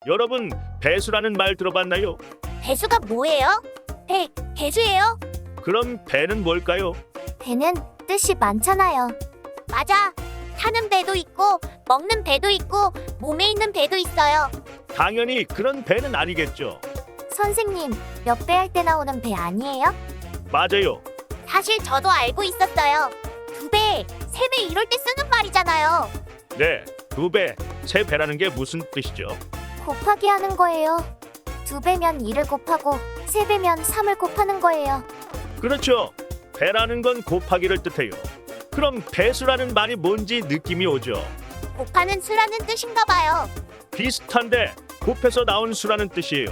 여러분, 배수라는 말 들어봤나요? 배수가 뭐예요? 배수예요? 그럼 배는 뭘까요? 배는 뜻이 많잖아요. 맞아. 타는 배도 있고 먹는 배도 있고 몸에 있는 배도 있어요. 당연히 그런 배는 아니겠죠. 선생님, 몇 배 할 때 나오는 배 아니에요? 맞아요. 사실 저도 알고 있었어요. 2배, 3배 이럴 때 쓰는 말이잖아요. 네, 2배, 3배라는 게 무슨 뜻이죠? 곱하기 하는 거예요. 2배면 2를 곱하고 3배면 3을 곱하는 거예요. 그렇죠. 배라는 건 곱하기를 뜻해요. 그럼 배수라는 말이 뭔지 느낌이 오죠. 곱하는 수라는 뜻인가 봐요. 비슷한데 곱해서 나온 수라는 뜻이에요.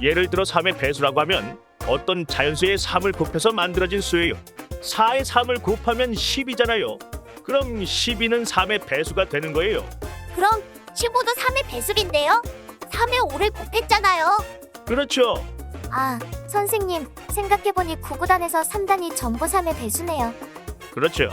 예를 들어 3의 배수라고 하면 어떤 자연수의 3을 곱해서 만들어진 수예요. 4의 3을 곱하면 10이잖아요. 그럼 12는 3의 배수가 되는 거예요. 그럼 15도 3의 배수인데요? 3에 5를 곱했잖아요. 그렇죠. 아, 선생님, 생각해보니 9구단에서 3단이 전부 3의 배수네요. 그렇죠.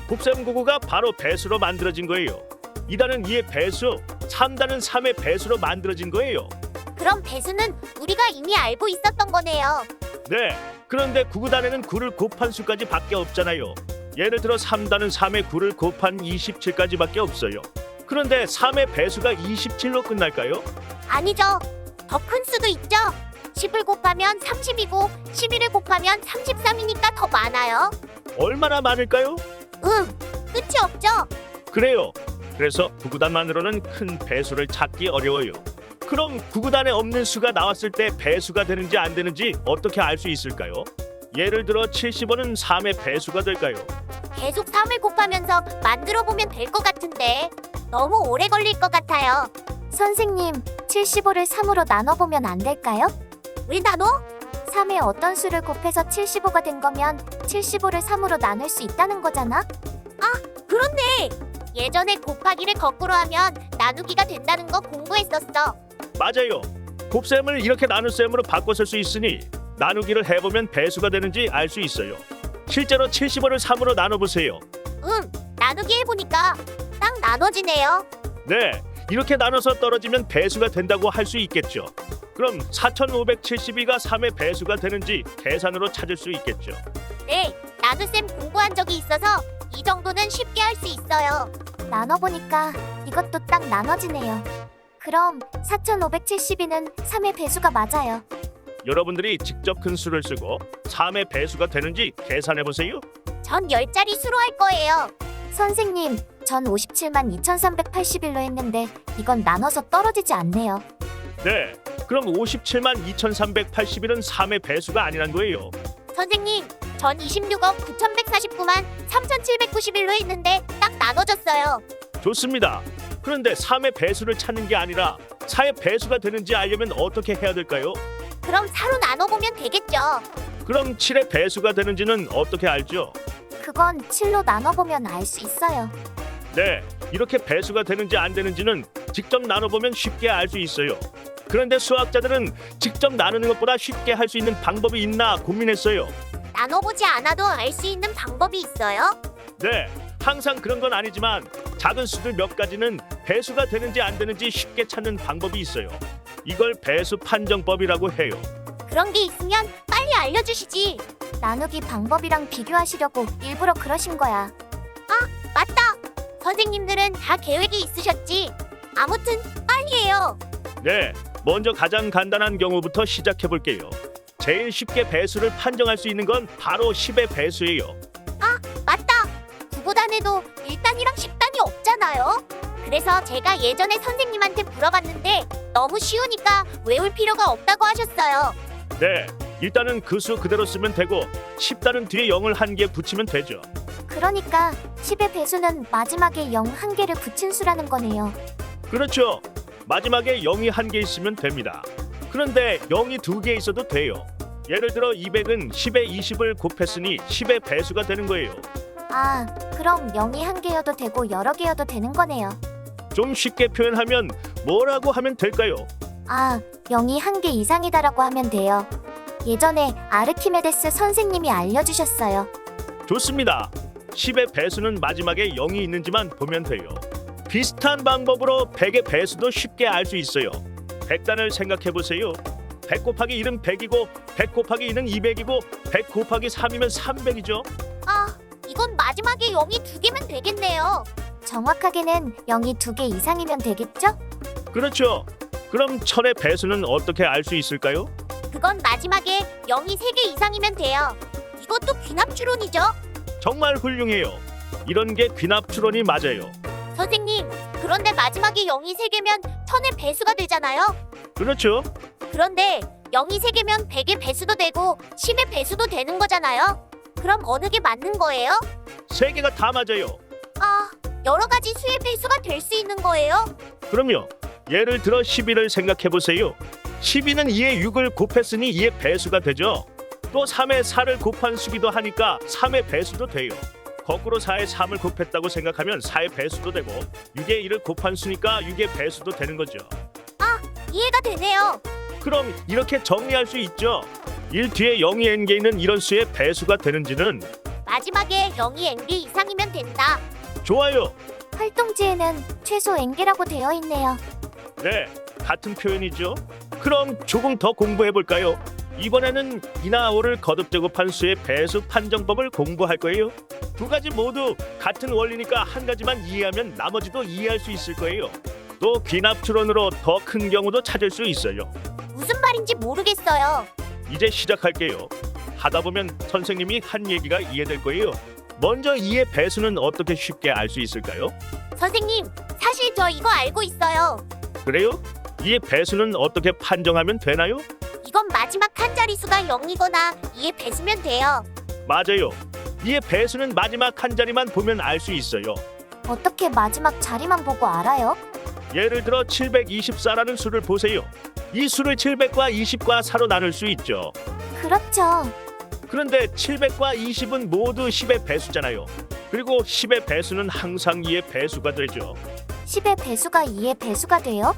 곱셈9구가 바로 배수로 만들어진 거예요. 2단은 2의 배수, 3단은 3의 배수로 만들어진 거예요. 그럼 배수는 우리가 이미 알고 있었던 거네요. 네, 그런데 9구단에는 9를 곱한 수까지 밖에 없잖아요. 예를 들어 3단은 3의 9를 곱한 27까지 밖에 없어요. 그런데 3의 배수가 27로 끝날까요? 아니죠. 더 큰 수도 있죠. 10을 곱하면 30이고 11을 곱하면 33이니까 더 많아요. 얼마나 많을까요? 끝이 없죠. 그래요. 그래서 9구단만으로는 큰 배수를 찾기 어려워요. 그럼 9구단에 없는 수가 나왔을 때 배수가 되는지 안 되는지 어떻게 알 수 있을까요? 예를 들어 75는 3의 배수가 될까요? 계속 3을 곱하면서 만들어 보면 될 것 같은데 너무 오래 걸릴 것 같아요. 선생님, 75를 3으로 나눠보면 안 될까요? 왜 나눠? 3의 어떤 수를 곱해서 75가 된 거면 75를 3으로 나눌 수 있다는 거잖아? 그렇네. 예전에 곱하기를 거꾸로 하면 나누기가 된다는 거 공부했었어. 맞아요. 곱셈을 이렇게 나눗셈으로 바꿔 쓸 수 있으니 나누기를 해보면 배수가 되는지 알 수 있어요. 실제로 75를 3으로 나눠보세요. 나누기 해보니까 딱 나눠지네요. 네, 이렇게 나눠서 떨어지면 배수가 된다고 할 수 있겠죠. 그럼 4572가 3의 배수가 되는지 계산으로 찾을 수 있겠죠. 네, 나눗셈 공부한 적이 있어서 이 정도는 쉽게 할 수 있어요. 나눠보니까 이것도 딱 나눠지네요. 그럼 4572는 3의 배수가 맞아요. 여러분들이 직접 큰 수를 쓰고 3의 배수가 되는지 계산해보세요. 전 10자리 수로 할 거예요. 선생님, 전 57만 2381로 했는데 이건 나눠서 떨어지지 않네요. 네, 그럼 57만 2381은 3의 배수가 아니란 거예요. 선생님, 전 26억 9149만 3791로 했는데 딱 나눠졌어요. 좋습니다. 그런데 3의 배수를 찾는 게 아니라 4의 배수가 되는지 알려면 어떻게 해야 될까요? 그럼 4로 나눠보면 되겠죠. 그럼 7의 배수가 되는지는 어떻게 알죠? 그건 7로 나눠보면 알 수 있어요. 네, 이렇게 배수가 되는지 안 되는지는 직접 나눠보면 쉽게 알 수 있어요. 그런데 수학자들은 직접 나누는 것보다 쉽게 할 수 있는 방법이 있나 고민했어요. 나눠보지 않아도 알 수 있는 방법이 있어요? 네, 항상 그런 건 아니지만 작은 수들 몇 가지는 배수가 되는지 안 되는지 쉽게 찾는 방법이 있어요. 이걸 배수 판정법이라고 해요. 그런 게 있으면 빨리 알려주시지. 나누기 방법이랑 비교하시려고 일부러 그러신 거야. 맞다. 선생님들은 다 계획이 있으셨지. 아무튼 빨리 해요. 네, 먼저 가장 간단한 경우부터 시작해 볼게요. 제일 쉽게 배수를 판정할 수 있는 건 바로 10의 배수예요. 맞다. 9구단에도 1단이랑 10단이 없잖아요. 그래서 제가 예전에 선생님한테 물어봤는데 너무 쉬우니까 외울 필요가 없다고 하셨어요. 네, 일단은 그 수 그대로 쓰면 되고 10단은 뒤에 0을 한 개 붙이면 되죠. 그러니까 10의 배수는 마지막에 0 한 개를 붙인 수라는 거네요. 그렇죠. 마지막에 0이 한 개 있으면 됩니다. 그런데 0이 2개 있어도 돼요. 예를 들어 200은 10에 20을 곱했으니 10의 배수가 되는 거예요. 아, 그럼 0이 한 개여도 되고 여러 개여도 되는 거네요. 좀 쉽게 표현하면 뭐라고 하면 될까요? 아, 0이 한 개 이상이다라고 하면 돼요. 예전에 아르키메데스 선생님이 알려주셨어요. 좋습니다. 10의 배수는 마지막에 0이 있는지만 보면 돼요. 비슷한 방법으로 100의 배수도 쉽게 알 수 있어요. 100단을 생각해보세요. 100 곱하기 1은 100이고 100 곱하기 2는 200이고 100 곱하기 3이면 300이죠. 아, 이건 마지막에 0이 2개면 되겠네요. 정확하게는 0이 2개 이상이면 되겠죠? 그렇죠. 그럼 1000의 배수는 어떻게 알 수 있을까요? 그건 마지막에 0이 3개 이상이면 돼요. 이것도 귀납 추론이죠. 정말 훌륭해요. 이런 게 귀납 추론이 맞아요. 선생님, 그런데 마지막에 0이 3개면 1000의 배수가 되잖아요. 그렇죠. 그런데 0이 3개면 100의 배수도 되고 10의 배수도 되는 거잖아요. 그럼 어느 게 맞는 거예요? 세 개가 다 맞아요. 아, 여러 가지 수의 배수가 될 수 있는 거예요? 그럼요. 예를 들어 12를 생각해보세요. 12는 2에 6을 곱했으니 2의 배수가 되죠. 또 3에 4를 곱한 수기도 하니까 3의 배수도 돼요. 거꾸로 4에 3을 곱했다고 생각하면 4의 배수도 되고 6에 1을 곱한 수니까 6의 배수도 되는 거죠. 이해가 되네요. 그럼 이렇게 정리할 수 있죠. 1 뒤에 0이 n개 있는 이런 수의 배수가 되는지는 마지막에 0이 n개 이상이면 된다. 좋아요. 활동지에는 최소 n개라고 되어 있네요. 네, 같은 표현이죠. 그럼 조금 더 공부해볼까요? 이번에는 이나 오를 거듭 제곱한 수의 배수 판정법을 공부할 거예요. 두 가지 모두 같은 원리니까 한 가지만 이해하면 나머지도 이해할 수 있을 거예요. 또 귀납 추론으로 더 큰 경우도 찾을 수 있어요. 무슨 말인지 모르겠어요. 이제 시작할게요. 하다 보면 선생님이 한 얘기가 이해될 거예요. 먼저 2의 배수는 어떻게 쉽게 알 수 있을까요? 선생님, 사실 저 이거 알고 있어요. 그래요? 2의 배수는 어떻게 판정하면 되나요? 이건 마지막 한 자릿수가 0이거나 2의 배수면 돼요. 맞아요. 2의 배수는 마지막 한 자리만 보면 알 수 있어요. 어떻게 마지막 자리만 보고 알아요? 예를 들어 724라는 수를 보세요. 이 수를 700과 20과 4로 나눌 수 있죠. 그렇죠. 그런데 700과 20은 모두 10의 배수잖아요. 그리고 10의 배수는 항상 2의 배수가 되죠. 10의 배수가 2의 배수가 돼요?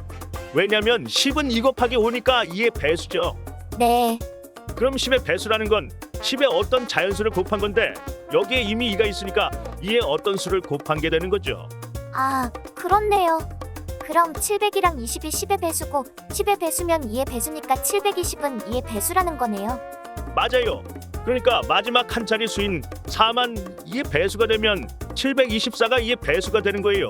왜냐면 10은 2 곱하기 5니까 2의 배수죠. 네. 그럼 10의 배수라는 건 10의 어떤 자연수를 곱한 건데 여기에 이미 2가 있으니까 2의 어떤 수를 곱한 게 되는 거죠. 아, 그렇네요. 그럼 700이랑 20이 10의 배수고 10의 배수면 2의 배수니까 720은 2의 배수라는 거네요. 맞아요. 그러니까 마지막 한 자리 수인 4만 2의 배수가 되면 724가 2의 배수가 되는 거예요.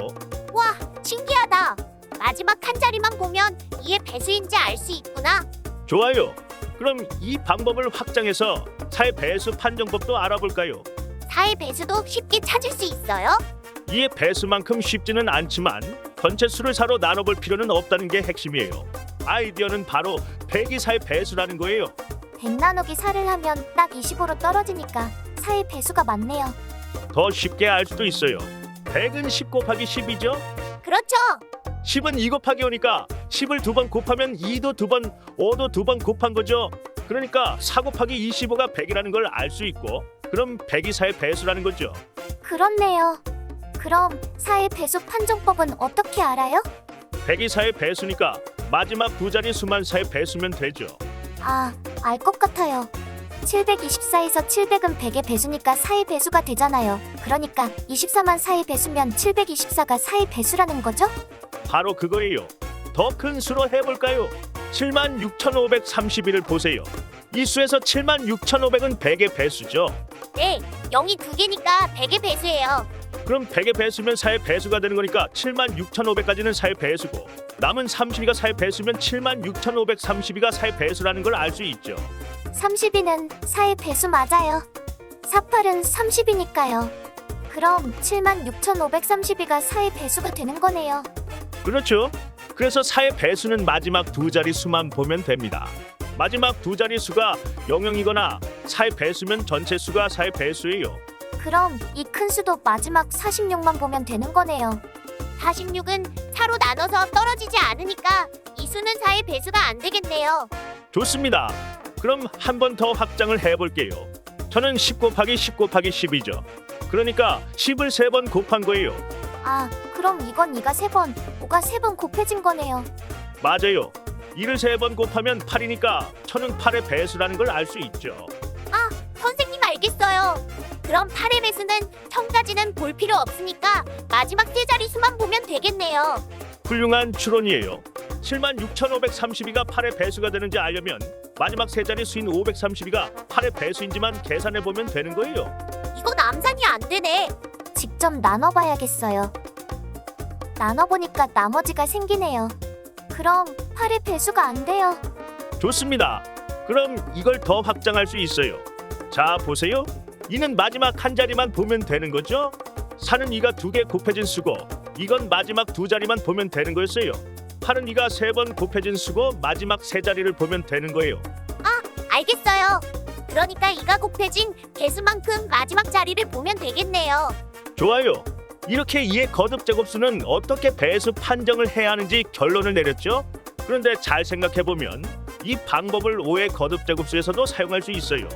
와, 신기하다. 마지막 한 자리만 보면 2의 배수인지 알 수 있구나. 좋아요. 그럼 이 방법을 확장해서 4의 배수 판정법도 알아볼까요? 4의 배수도 쉽게 찾을 수 있어요? 2의 배수만큼 쉽지는 않지만 전체 수를 4로 나눠볼 필요는 없다는 게 핵심이에요. 아이디어는 바로 100이 4의 배수라는 거예요. 100 나누기 4를 하면 딱 25로 떨어지니까 4의 배수가 맞네요. 더 쉽게 알 수도 있어요. 100은 10 곱하기 10이죠? 그렇죠. 10은 2 곱하기 5니까 10을 2번 곱하면 2도 2번, 5도 2번 곱한 거죠. 그러니까 4 곱하기 25가 100이라는 걸 알 수 있고 그럼 100이 4의 배수라는 거죠. 그렇네요. 그럼 4의 배수 판정법은 어떻게 알아요? 100이 4의 배수니까 마지막 두 자리 수만 4의 배수면 되죠. 아, 알 것 같아요. 724에서 700은 100의 배수니까 4의 배수가 되잖아요. 그러니까 24만 4의 배수면 724가 4의 배수라는 거죠? 바로 그거예요. 더 큰 수로 해볼까요? 76,531을 보세요. 이 수에서 76,500은 100의 배수죠. 네, 0이 2개니까 100의 배수예요. 그럼 100의 배수면 4의 배수가 되는 거니까 76,500까지는 4의 배수고 남은 32가 4의 배수면 76,532가 4의 배수라는 걸 알 수 있죠. 32는 4의 배수 맞아요. 48은 30이니까요. 그럼 76,532가 4의 배수가 되는 거네요. 그렇죠. 그래서 4의 배수는 마지막 두 자리 수만 보면 됩니다. 마지막 두 자리 수가 00이거나 4의 배수면 전체 수가 4의 배수예요. 그럼 이 큰 수도 마지막 46만 보면 되는 거네요. 46은 4로 나눠서 떨어지지 않으니까 이 수는 4의 배수가 안 되겠네요. 좋습니다. 그럼 한 번 더 확장을 해볼게요. 저는 10 곱하기 10 곱하기 10이죠. 그러니까 10을 3번 곱한 거예요. 아, 그럼 이건 2가 3번, 5가 3번 곱해진 거네요. 맞아요. 2를 3번 곱하면 8이니까 1000은 8의 배수라는 걸 알 수 있죠. 아, 선생님 알겠어요. 그럼 8의 배수는 1000까지는 볼 필요 없으니까 마지막 세 자리 수만 보면 되겠네요. 훌륭한 추론이에요. 76,532가 8의 배수가 되는지 알려면 마지막 세 자리 수인 532가 8의 배수인지만 계산해 보면 되는 거예요. 이건 암산이 안 되네. 직접 나눠봐야겠어요. 나눠보니까 나머지가 생기네요. 그럼 8의 배수가 안 돼요. 좋습니다. 그럼 이걸 더 확장할 수 있어요. 자, 보세요. 이는 마지막 한 자리만 보면 되는 거죠? 4는 2가 2개 곱해진 수고, 이건 마지막 두 자리만 보면 되는 거였어요. 8은 2가 3번 곱해진 수고, 마지막 세 자리를 보면 되는 거예요. 알겠어요. 그러니까 이가 곱해진 개수만큼 마지막 자리를 보면 되겠네요. 좋아요. 이렇게 2의 거듭 제곱수는 어떻게 배수 판정을 해야 하는지 결론을 내렸죠? 그런데 잘 생각해보면 이 방법을 5의 거듭 제곱수에서도 사용할 수 있어요.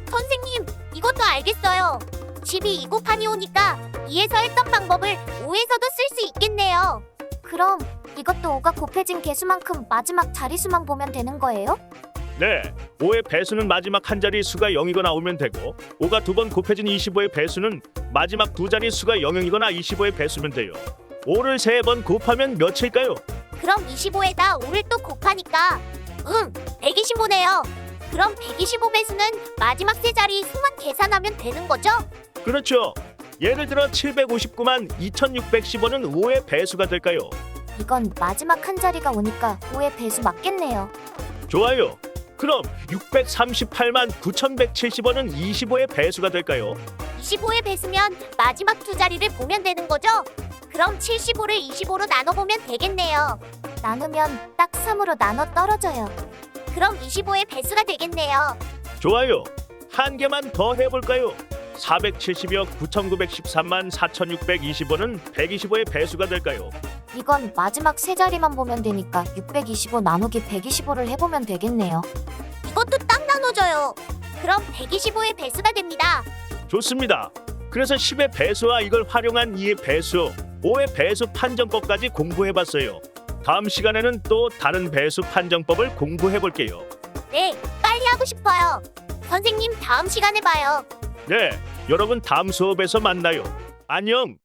선생님, 이것도 알겠어요. 집이 2 곱하기 5니까 2에서 했던 방법을 5에서도 쓸 수 있겠네요. 그럼 이것도 5가 곱해진 개수만큼 마지막 자리수만 보면 되는 거예요? 네, 5의 배수는 마지막 한 자리 수가 0이거나 오면 되고 5가 두 번 곱해진 25의 배수는 마지막 두 자리 수가 0이거나 25의 배수면 돼요. 5를 3번 곱하면 몇일까요? 그럼 25에다 5를 또 곱하니까 125네요. 그럼 125 배수는 마지막 세 자리 수만 계산하면 되는 거죠? 그렇죠. 예를 들어 759만 2615는 5의 배수가 될까요? 이건 마지막 한 자리가 오니까 5의 배수 맞겠네요. 좋아요. 그럼 638만 9170원은 25의 배수가 될까요? 25의 배수면 마지막 두 자리를 보면 되는 거죠? 그럼 75를 25로 나눠보면 되겠네요. 나누면 딱 3으로 나눠 떨어져요. 그럼 25의 배수가 되겠네요. 좋아요. 한 개만 더 해볼까요? 470여 9913만 4620원은 125의 배수가 될까요? 이건 마지막 세 자리만 보면 되니까 625 나누기 125를 해보면 되겠네요. 이것도 딱 나눠져요. 그럼 125의 배수가 됩니다. 좋습니다. 그래서 10의 배수와 이걸 활용한 2의 배수, 5의 배수 판정법까지 공부해봤어요. 다음 시간에는 또 다른 배수 판정법을 공부해볼게요. 네, 빨리 하고 싶어요. 선생님, 다음 시간에 봐요. 네, 여러분 다음 수업에서 만나요. 안녕!